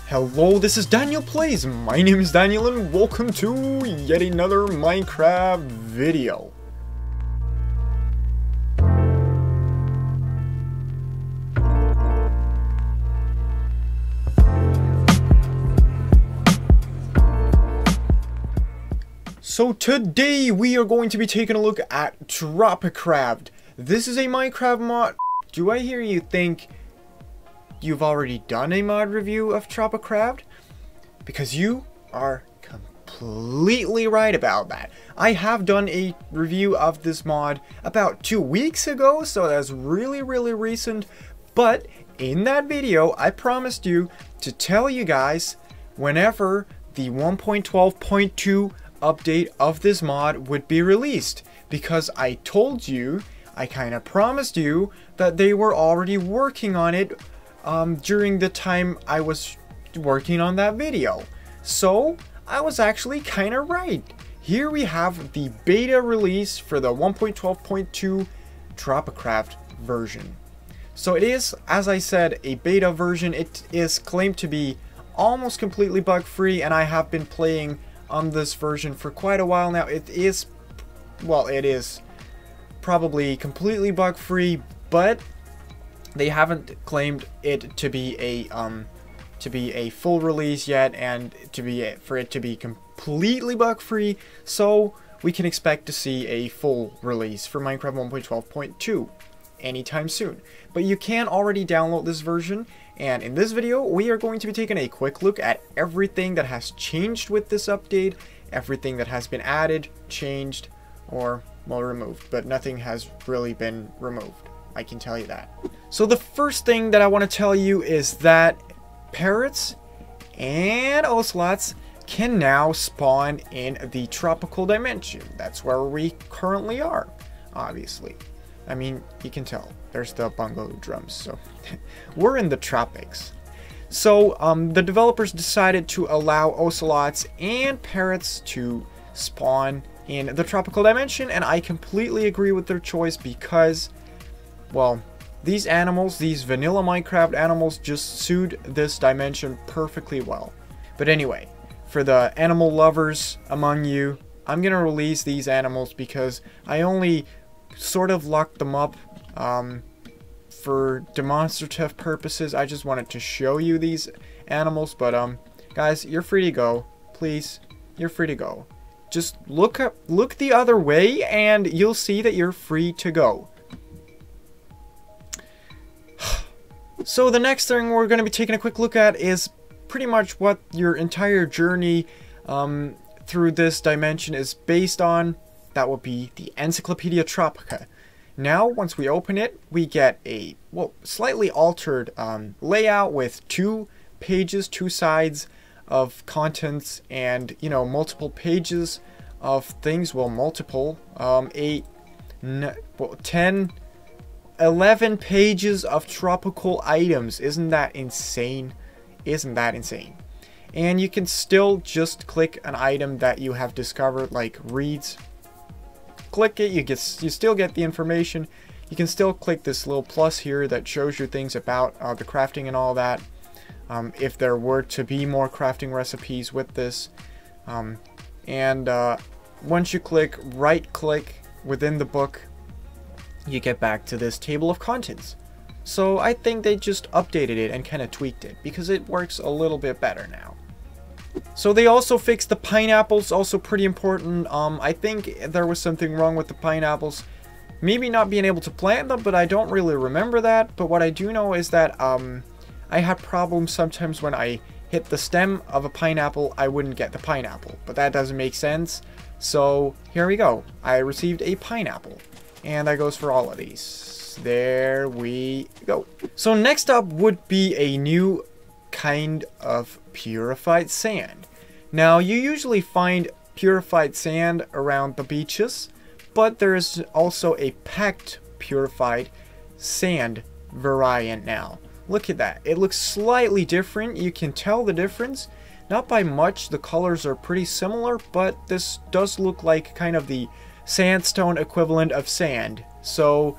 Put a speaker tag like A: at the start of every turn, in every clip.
A: Hello, this is Daniel Plays. My name is Daniel and welcome to yet another Minecraft video. So today we are going to be taking a look at Tropicraft. This is a Minecraft mod. Do I hear you think you've already done a mod review of Tropicraft? Because you are completely right about that. I have done a review of this mod about 2 weeks ago, so that's really recent. But in that video, I promised you to tell you guys whenever the 1.12.2 update of this mod would be released. Because I told you, I kind of promised you that they were already working on it during the time I was working on that video. So I was actually kind of right. Here we have the beta release for the 1.12.2 Tropicraft version. So it is, as I said, a beta version. It is claimed to be almost completely bug free, and I have been playing on this version for quite a while now. It is probably completely bug free, but they haven't claimed it to be a full release yet, and for it to be completely bug free. So we can expect to see a full release for Minecraft 1.12.2 anytime soon. But you can already download this version, and in this video we are going to be taking a quick look at everything that has changed with this update, everything that has been added, changed, or well, removed. But nothing has really been removed, I can tell you that. So the first thing that I want to tell you is that parrots and ocelots can now spawn in the tropical dimension. That's where we currently are, obviously. I mean, you can tell. There's the bongo drums, so we're in the tropics. So the developers decided to allow ocelots and parrots to spawn in the tropical dimension, and I completely agree with their choice because, well, these animals, these vanilla Minecraft animals, just suit this dimension perfectly well. But anyway, for the animal lovers among you, I'm gonna release these animals because I only sort of locked them up for demonstrative purposes. I just wanted to show you these animals, but guys, you're free to go. Please, you're free to go. Just look the other way and you'll see that you're free to go. So the next thing we're going to be taking a quick look at is pretty much what your entire journey through this dimension is based on. That will be the Encyclopedia Tropica. Now, once we open it, we get a, well, slightly altered layout with 2 pages, 2 sides of contents, and, you know, multiple pages of things. Well, multiple, 11 pages of tropical items. Isn't that insane? Isn't that insane? And you can still just click an item that you have discovered, like reeds. Click it, you still get the information. You can still click this little plus here that shows you things about the crafting and all that. If there were to be more crafting recipes with this. Once you right click within the book, you get back to this table of contents. So I think they just updated it and kind of tweaked it because it works a little bit better now. So they also fixed the pineapples, also pretty important. I think there was something wrong with the pineapples. Maybe not being able to plant them, but I don't really remember that. But what I do know is that I had problems sometimes when I hit the stem of a pineapple, I wouldn't get the pineapple. But that doesn't make sense. So here we go. I received a pineapple. And that goes for all of these. There we go. So next up would be a new kind of purified sand. Now, you usually find purified sand around the beaches, but there is also a packed purified sand variant now. Look at that. It looks slightly different. You can tell the difference. Not by much. The colors are pretty similar, but this does look like kind of the sandstone equivalent of sand. So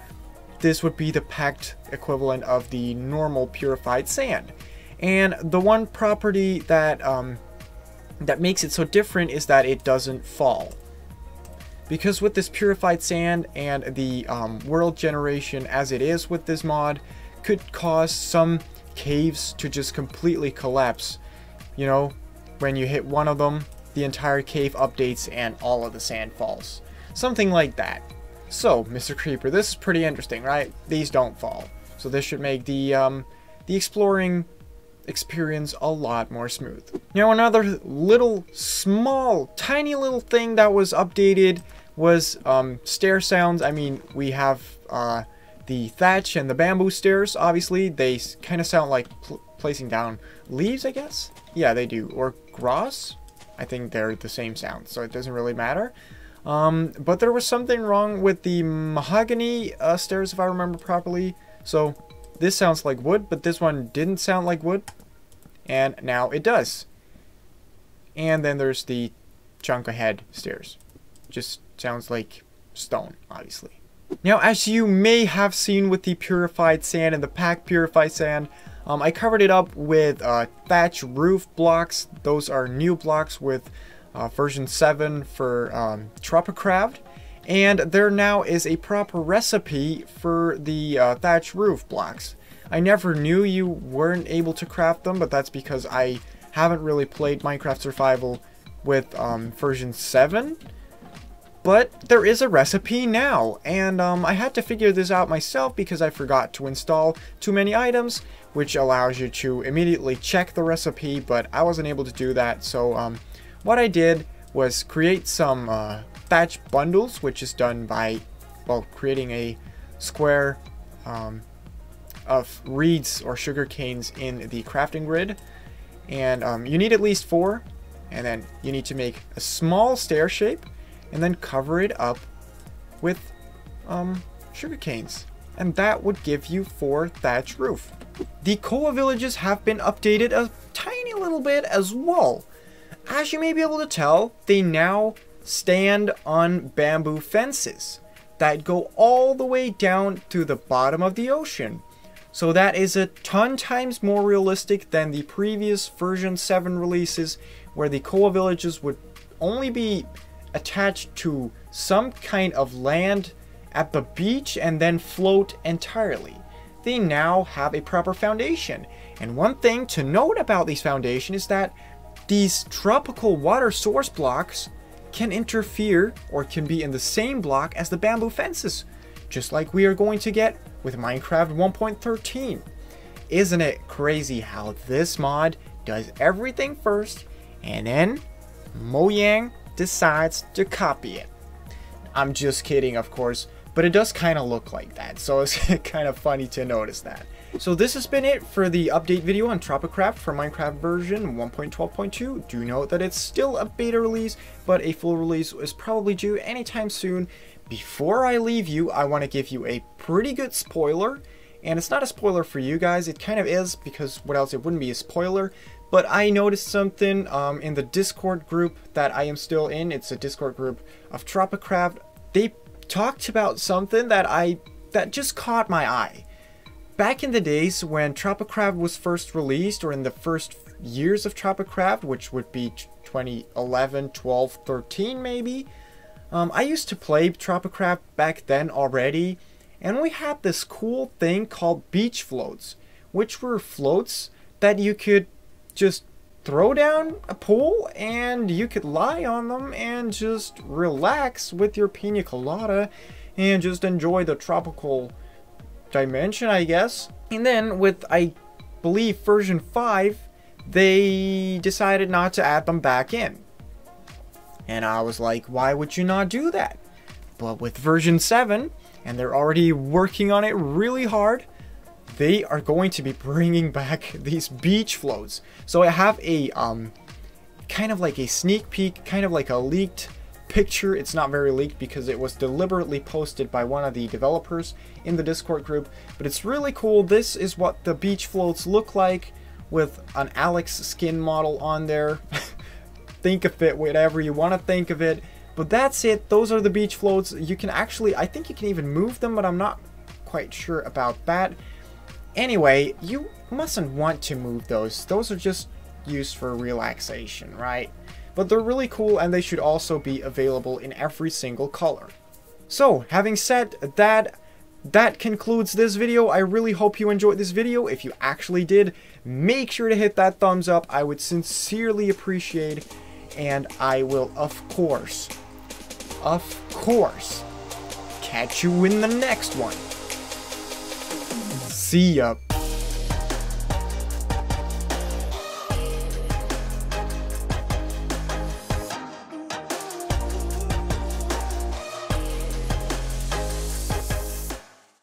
A: this would be the packed equivalent of the normal purified sand. And the one property that that makes it so different is that it doesn't fall. Because with this Purified Sand and the world generation as it is with this mod, could cause some caves to just completely collapse. You know, when you hit one of them, the entire cave updates and all of the sand falls. Something like that. So, Mr. Creeper, this is pretty interesting, right? These don't fall. So this should make the exploring experience a lot more smooth. Now, another little, small, tiny little thing that was updated was Stair Sounds. I mean, we have the thatch and the bamboo stairs. Obviously, they kind of sound like placing down leaves, I guess? Yeah, they do. Or grass? I think they're the same sound, so it doesn't really matter. But there was something wrong with the mahogany stairs, if I remember properly. So this sounds like wood, but this one didn't sound like wood. And now it does. And then there's the chunk ahead stairs. Just sounds like stone, obviously. Now, as you may have seen with the Purified Sand and the pack Purified Sand, I covered it up with thatch roof blocks. Those are new blocks with version 7 for Tropicraft. And there now is a proper recipe for the thatch roof blocks. I never knew you weren't able to craft them, but that's because I haven't really played Minecraft Survival with version 7. But there is a recipe now, and I had to figure this out myself because I forgot to install too many items, which allows you to immediately check the recipe, but I wasn't able to do that. So what I did was create some Thatch Bundles, which is done by, well, creating a square of reeds or sugar canes in the crafting grid. And you need at least 4, and then you need to make a small stair shape and then cover it up with sugar canes, and that would give you 4 thatch roof. The Koa villages have been updated a tiny little bit as well. As you may be able to tell, they now stand on bamboo fences that go all the way down to the bottom of the ocean. So that is a ton times more realistic than the previous version 7 releases, where the Koa villages would only be attached to some kind of land at the beach and then float entirely. They now have a proper foundation. And one thing to note about these foundations is that these tropical water source blocks can interfere or can be in the same block as the bamboo fences, just like we are going to get with Minecraft 1.13. Isn't it crazy how this mod does everything first and then Mojang decides to copy it? I'm just kidding, of course, but it does kind of look like that, so it's kind of funny to notice that. So this has been it for the update video on Tropicraft for Minecraft version 1.12.2. Do note that it's still a beta release, but a full release is probably due anytime soon. Before I leave you, I want to give you a pretty good spoiler, and it's not a spoiler for you guys, it kind of is, because what else, it wouldn't be a spoiler. But I noticed something in the Discord group that I am still in. It's a Discord group of Tropicraft. They talked about something that just caught my eye. Back in the days when Tropicraft was first released, or in the first years of Tropicraft, which would be 2011, 12, 13 maybe, I used to play Tropicraft back then already, and we had this cool thing called beach floats, which were floats that you could just throw down a pool and you could lie on them and just relax with your pina colada and just enjoy the tropical dimension, I guess. And then with, I believe, version 5, they decided not to add them back in. And I was like, why would you not do that? But with version 7, and they're already working on it really hard, they are going to be bringing back these beach floats. So I have a kind of like a sneak peek, kind of like a leaked picture. It's not very leaked because it was deliberately posted by one of the developers in the Discord group, but it's really cool. This is what the beach floats look like with an Alex skin model on there. Think of it whatever you want to think of it, but that's it. Those are the beach floats. You can actually, I think you can even move them, but I'm not quite sure about that. Anyway, you mustn't want to move those. Those are just used for relaxation, right? But they're really cool, and they should also be available in every single color. So, having said that, that concludes this video. I really hope you enjoyed this video. If you actually did, make sure to hit that thumbs up. I would sincerely appreciate, and I will, of course, catch you in the next one. See ya.